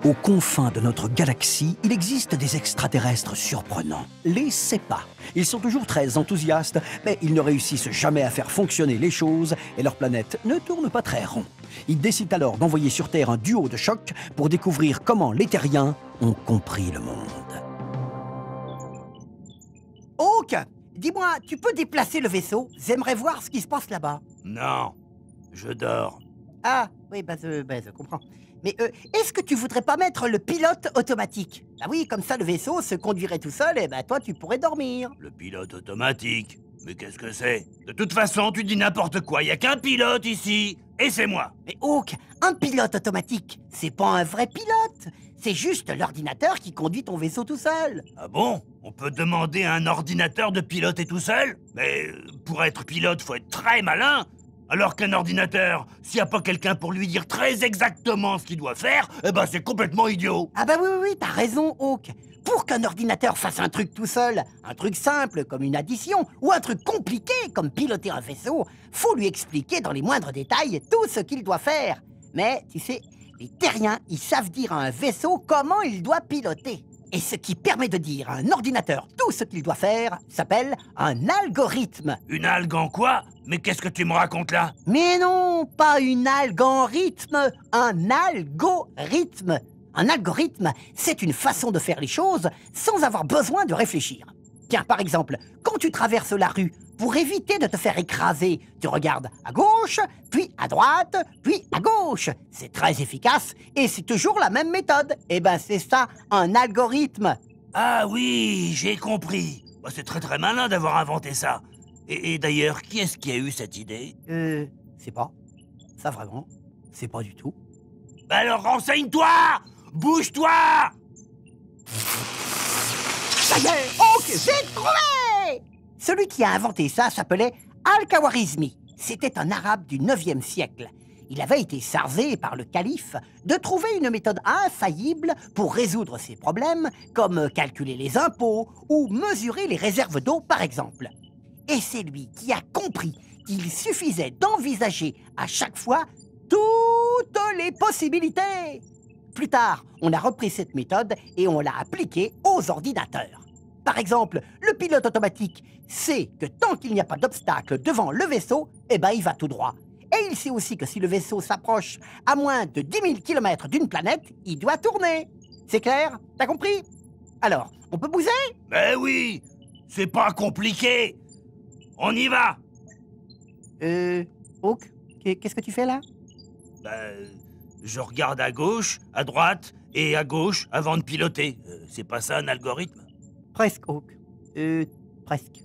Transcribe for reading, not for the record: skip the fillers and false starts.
Aux confins de notre galaxie, il existe des extraterrestres surprenants, les SEPA. Ils sont toujours très enthousiastes, mais ils ne réussissent jamais à faire fonctionner les choses et leur planète ne tourne pas très rond. Ils décident alors d'envoyer sur Terre un duo de choc pour découvrir comment les Terriens ont compris le monde. Hawk, dis-moi, tu peux déplacer le vaisseau? J'aimerais voir ce qui se passe là-bas. Non, je dors. Ah, oui, je comprends. Mais est-ce que tu voudrais pas mettre le pilote automatique? Ah oui, comme ça le vaisseau se conduirait tout seul et toi tu pourrais dormir. Le pilote automatique? Mais qu'est-ce que c'est? De toute façon, tu dis n'importe quoi, y a qu'un pilote ici, et c'est moi. Mais Hawk, un pilote automatique, c'est pas un vrai pilote. C'est juste l'ordinateur qui conduit ton vaisseau tout seul. Ah bon? On peut demander à un ordinateur de piloter tout seul? Mais pour être pilote, faut être très malin. Alors qu'un ordinateur, s'il n'y a pas quelqu'un pour lui dire très exactement ce qu'il doit faire, eh ben c'est complètement idiot. Ah bah oui, t'as raison, Hawk. Pour qu'un ordinateur fasse un truc tout seul, un truc simple comme une addition, ou un truc compliqué comme piloter un vaisseau, faut lui expliquer dans les moindres détails tout ce qu'il doit faire. Mais, tu sais, les Terriens, ils savent dire à un vaisseau comment il doit piloter. Et ce qui permet de dire à un ordinateur tout ce qu'il doit faire s'appelle un algorithme. Une algue en quoi? Mais qu'est-ce que tu me racontes là? Mais non, pas une algue en rythme, un algorithme. Un algorithme, c'est une façon de faire les choses sans avoir besoin de réfléchir. Tiens, par exemple, quand tu traverses la rue, pour éviter de te faire écraser, tu regardes à gauche, puis à droite, puis à gauche. C'est très efficace et c'est toujours la même méthode. Eh ben c'est ça, un algorithme. Ah oui, j'ai compris. Bah, c'est très malin d'avoir inventé ça. Et d'ailleurs, qui est-ce qui a eu cette idée? C'est pas. Ça vraiment, c'est pas du tout. Bah alors renseigne-toi! Bouge-toi! Ça y est, Hawk, j'ai trouvé! Celui qui a inventé ça s'appelait Al-Khawarizmi. C'était un arabe du 9e siècle. Il avait été chargé par le calife de trouver une méthode infaillible pour résoudre ses problèmes, comme calculer les impôts ou mesurer les réserves d'eau, par exemple. Et c'est lui qui a compris qu'il suffisait d'envisager à chaque fois toutes les possibilités. Plus tard, on a repris cette méthode et on l'a appliquée aux ordinateurs. Par exemple, le pilote automatique sait que tant qu'il n'y a pas d'obstacle devant le vaisseau, eh ben il va tout droit. Et il sait aussi que si le vaisseau s'approche à moins de 10 000 km d'une planète, il doit tourner. C'est clair? T'as compris? Alors, on peut bouger? Mais oui! C'est pas compliqué! On y va! Hawk, qu'est-ce que tu fais là? Je regarde à gauche, à droite et à gauche avant de piloter. C'est pas ça un algorithme? Presque, Hawk. Presque.